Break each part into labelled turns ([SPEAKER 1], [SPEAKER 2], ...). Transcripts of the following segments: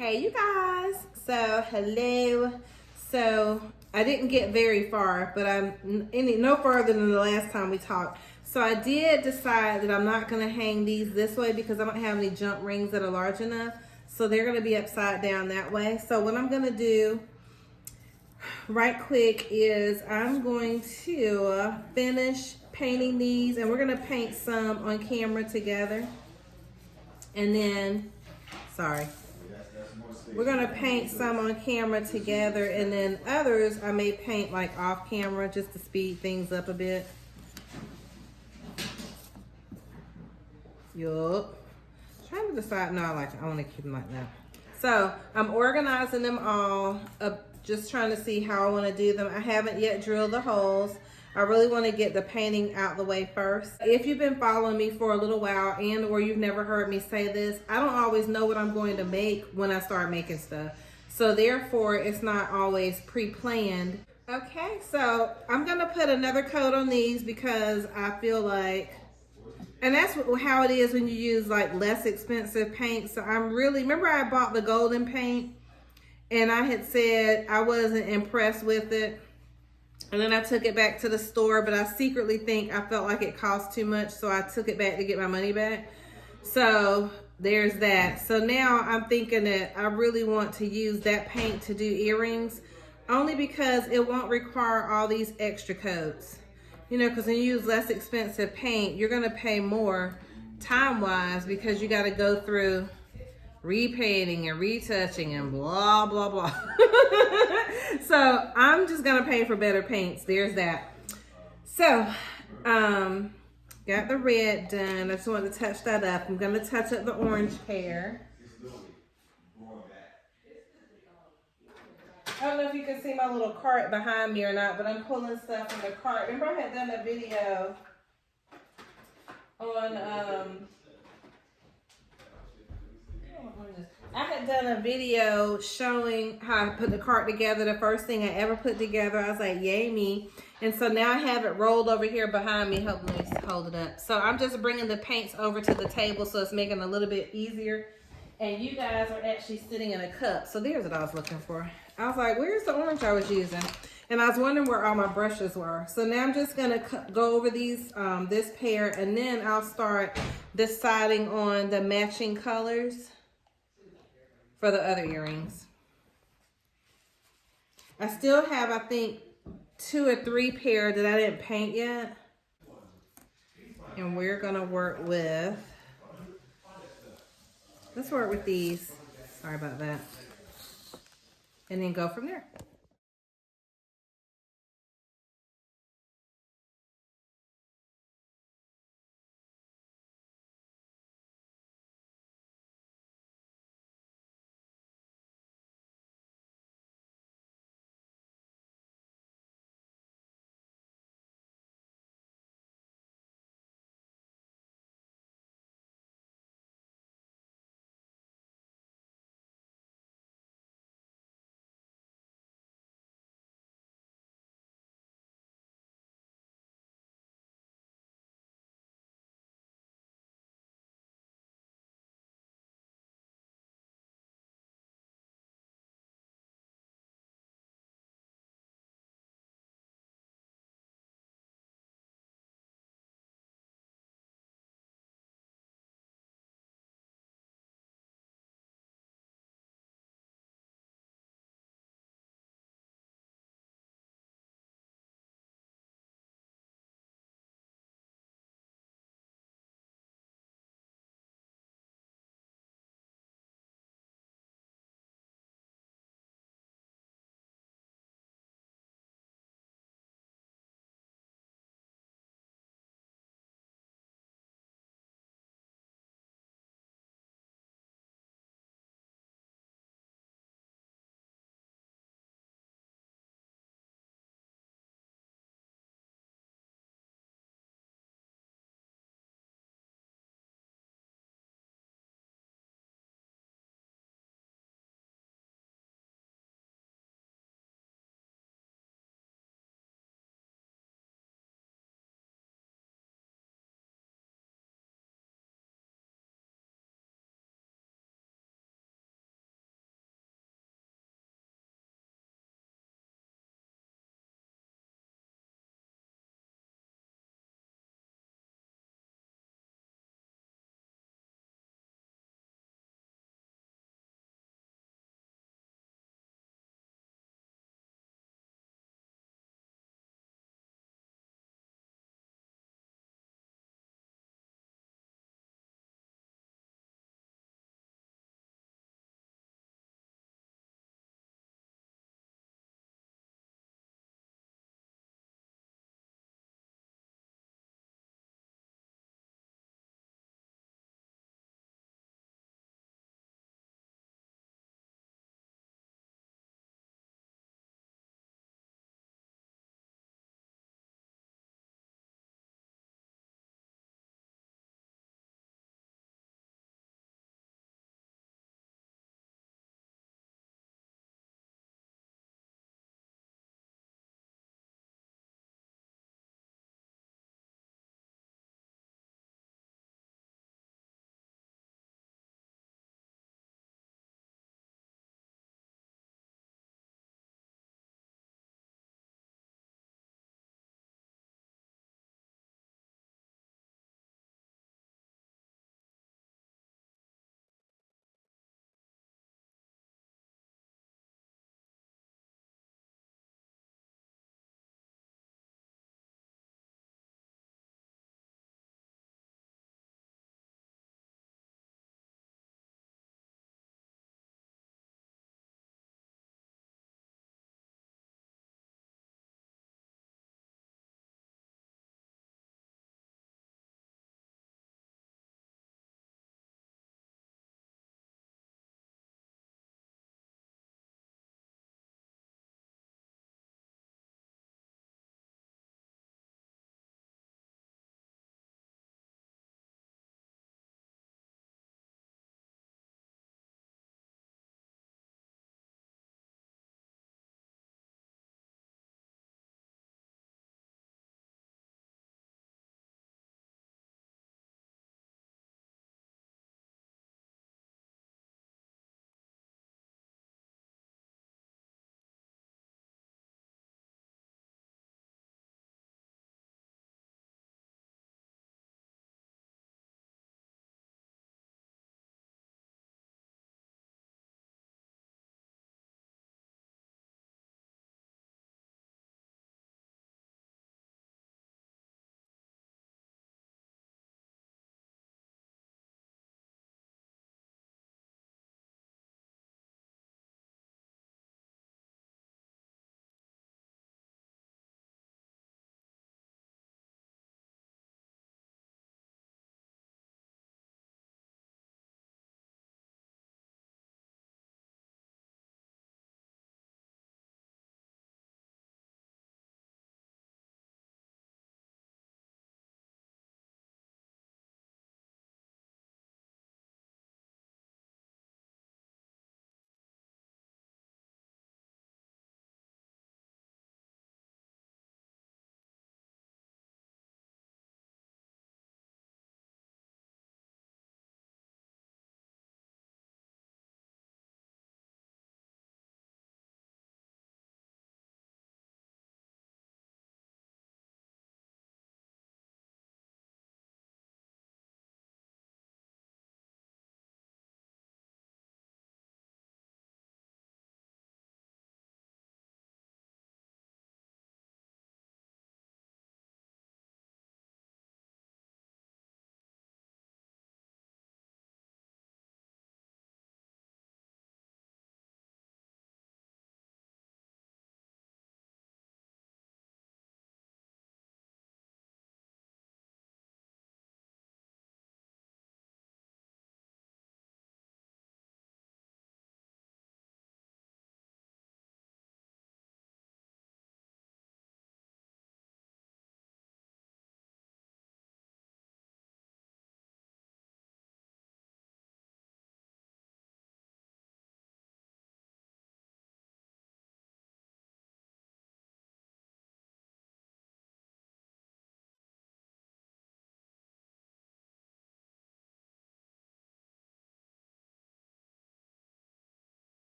[SPEAKER 1] Hey you guys, so hello. So I didn't get very far, but I'm no further than the last time we talked. So I did decide that I'm not gonna hang these this way because I don't have any jump rings that are large enough. So they're gonna be upside down that way. So what I'm gonna do right quick is I'm going to finish painting these, and we're gonna paint some on camera together. And then, sorry. We're gonna paint some on camera together, and then others I may paint like off camera just to speed things up a bit. Yup. Trying to decide, no, I want to keep them like that. So I'm organizing them all up, just trying to see how I want to do them. I haven't yet drilled the holes. I really want to get the painting out the way first. If you've been following me for a little while and or you've never heard me say this, I don't always know what I'm going to make when I start making stuff. So therefore, it's not always pre-planned. Okay, so I'm going to put another coat on these because I feel like, and that's how it is when you use like less expensive paint. So I'm really, remember I bought the golden paint and I had said I wasn't impressed with it. And then I took it back to the store, but I secretly think I felt like it cost too much, so I took it back to get my money back. So there's that. So now I'm thinking that I really want to use that paint to do earrings, only because it won't require all these extra coats. You know, because when you use less expensive paint, you're going to pay more time-wise because you got to go through repainting and retouching and blah blah blah. So I'm just gonna pay for better paints. There's that. So got the red done. I just want to touch that up. I'm gonna touch up the orange hair. I don't know if you can see my little cart behind me or not, but I'm pulling stuff from the cart. Remember I had done a video on I had done a video showing how I put the cart together. The first thing I ever put together. I was like, yay me. And so now I have it rolled over here behind me. Help me hold it up. So I'm just bringing the paints over to the table, so it's making it a little bit easier. And you guys are actually sitting in a cup. So there's what I was looking for. I was like, where's the orange I was using? And I was wondering where all my brushes were. So now I'm just gonna go over these, this pair, and then I'll start deciding on the matching colors for the other earrings. I still have, I think, 2 or 3 pair that I didn't paint yet. And we're gonna work with, let's work with these. Sorry about that. And then go from there.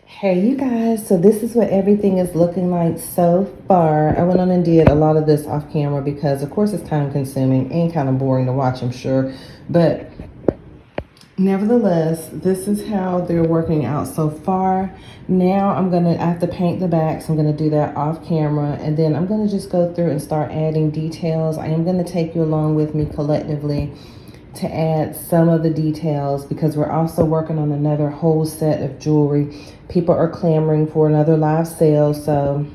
[SPEAKER 1] Hey you guys, so this is what everything is looking like so far. I went on and did a lot of this off camera because of course it's time consuming and kind of boring to watch, I'm sure. But nevertheless, this is how they're working out so far. Now I have to paint the back, so I'm gonna do that off camera, and then I'm gonna just go through and start adding details. I am gonna take you along with me collectively to add some of the details because we're also working on another whole set of jewelry. People are clamoring for another live sale, so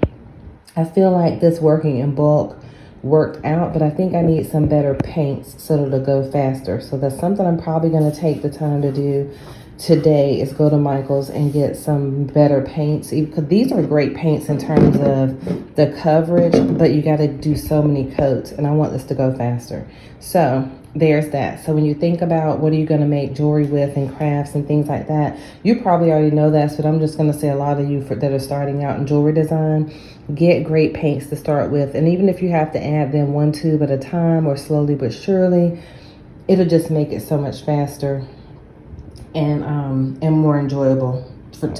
[SPEAKER 1] I feel like this working in bulk worked out, but I think I need some better paints so that it'll go faster. So that's something I'm probably going to take the time to do today, is go to Michael's and get some better paints, because these are great paints in terms of the coverage, but you got to do so many coats and I want this to go faster. So there's that. So when you think about what are you going to make jewelry with and crafts and things like that, you probably already know that, but I'm just going to say a lot of you that are starting out in jewelry design, get great paints to start with. And even if you have to add them one tube at a time or slowly but surely, it'll just make it so much faster and more enjoyable,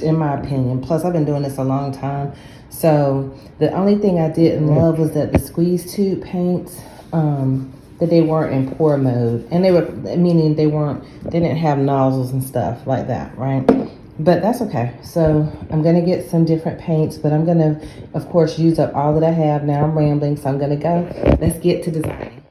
[SPEAKER 1] in my opinion. Plus, I've been doing this a long time, so the only thing I didn't love was that the squeeze tube paints, that they weren't in pour mode, and they were, meaning they didn't have nozzles and stuff like that, right? But that's okay. So I'm gonna get some different paints, but I'm gonna, of course, use up all that I have. Now I'm rambling, so I'm gonna go. Let's get to designing.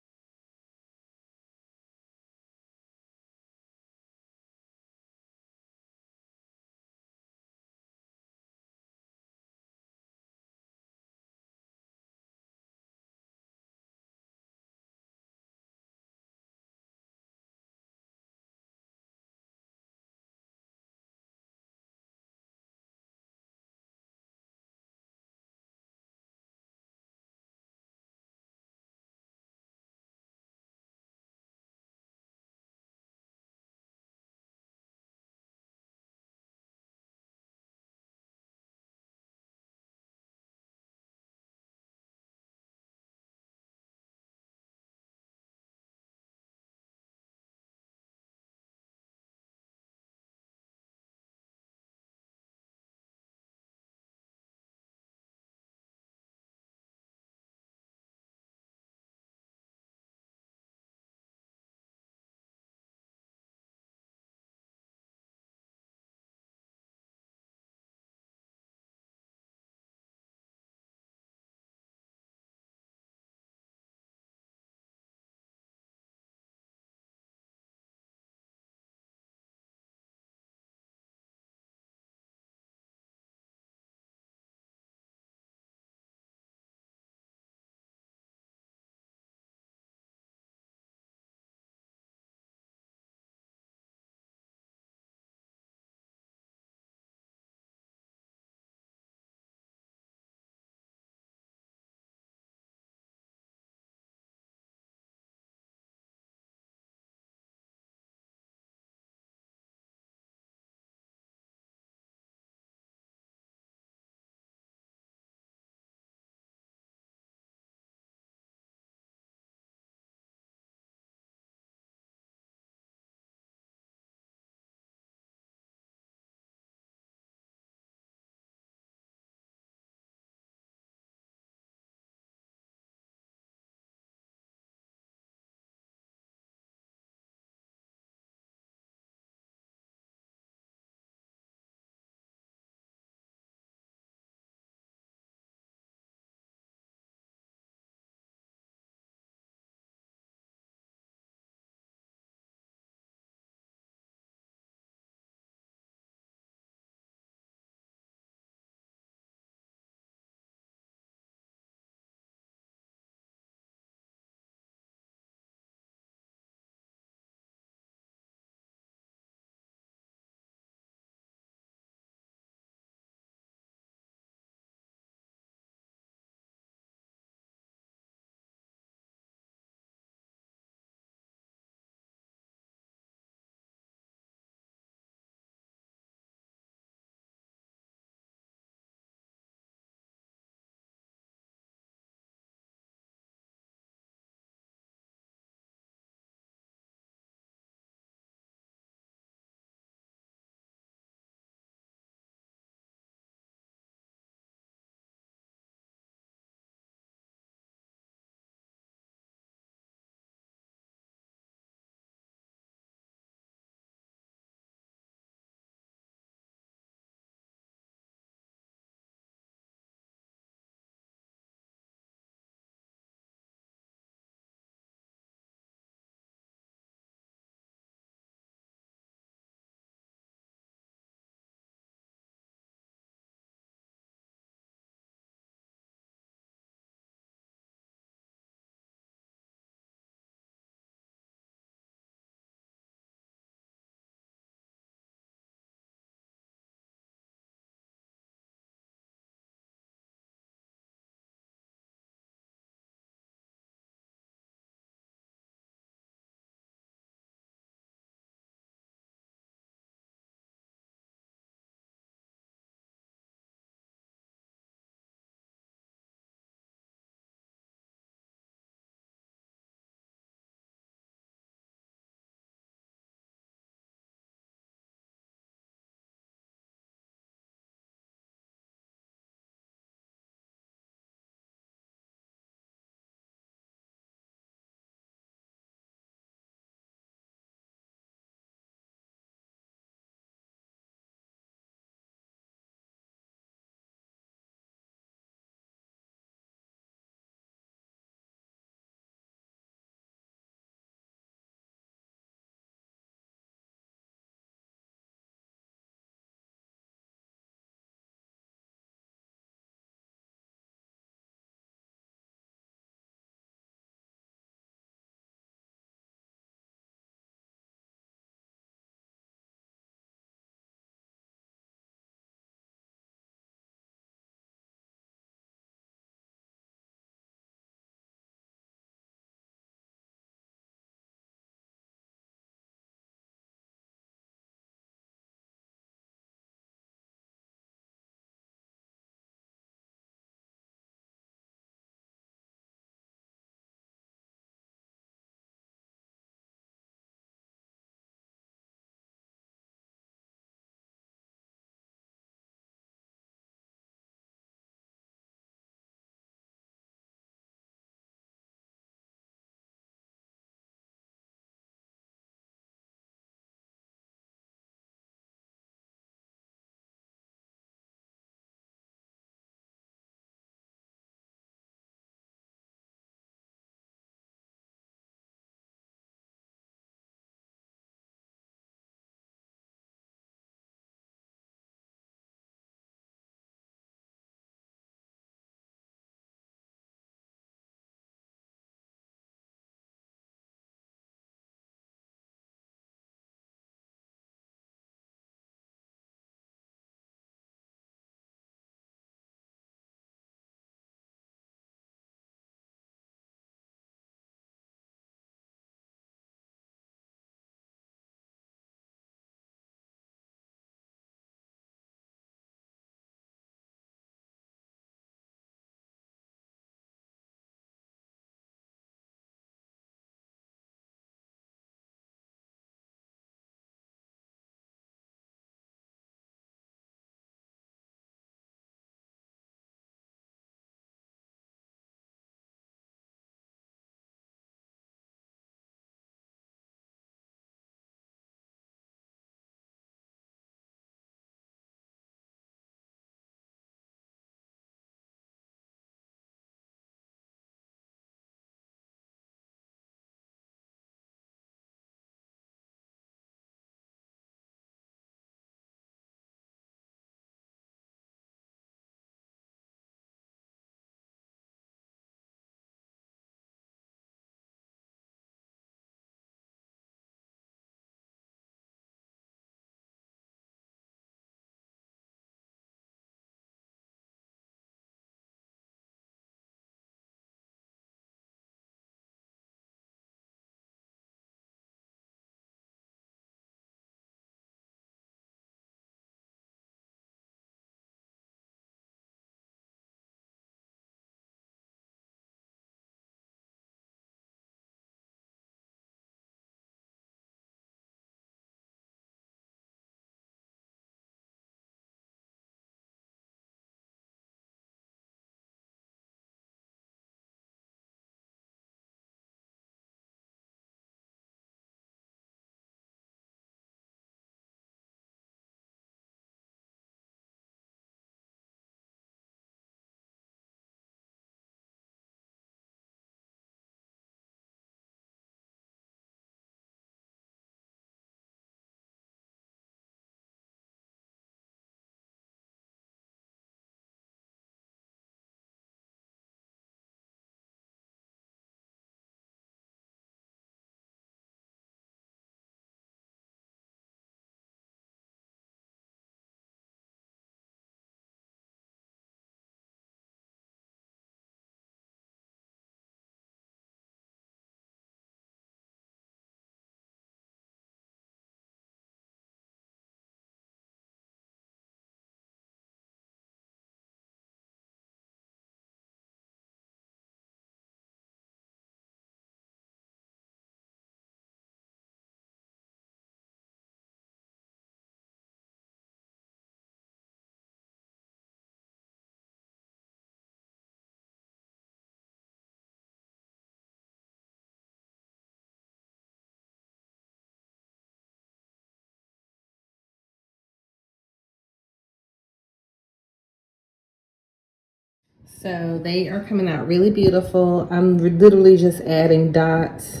[SPEAKER 1] So they are coming out really beautiful. I'm literally just adding dots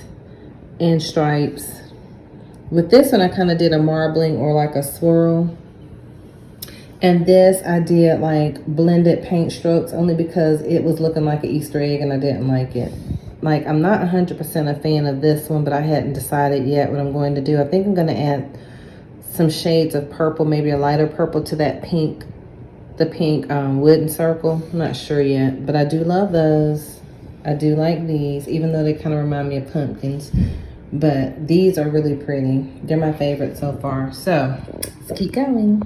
[SPEAKER 1] and stripes. With this one, I kind of did a marbling or like a swirl. And this, I did like blended paint strokes only because it was looking like an Easter egg and I didn't like it. Like, I'm not 100% a fan of this one, but I hadn't decided yet what I'm going to do. I think I'm going to add some shades of purple, maybe a lighter purple to that pink, the pink wooden circle. I'm not sure yet, but I do love those. I do like these, even though they kind of remind me of pumpkins. But these are really pretty. They're my favorite so far. So let's keep going.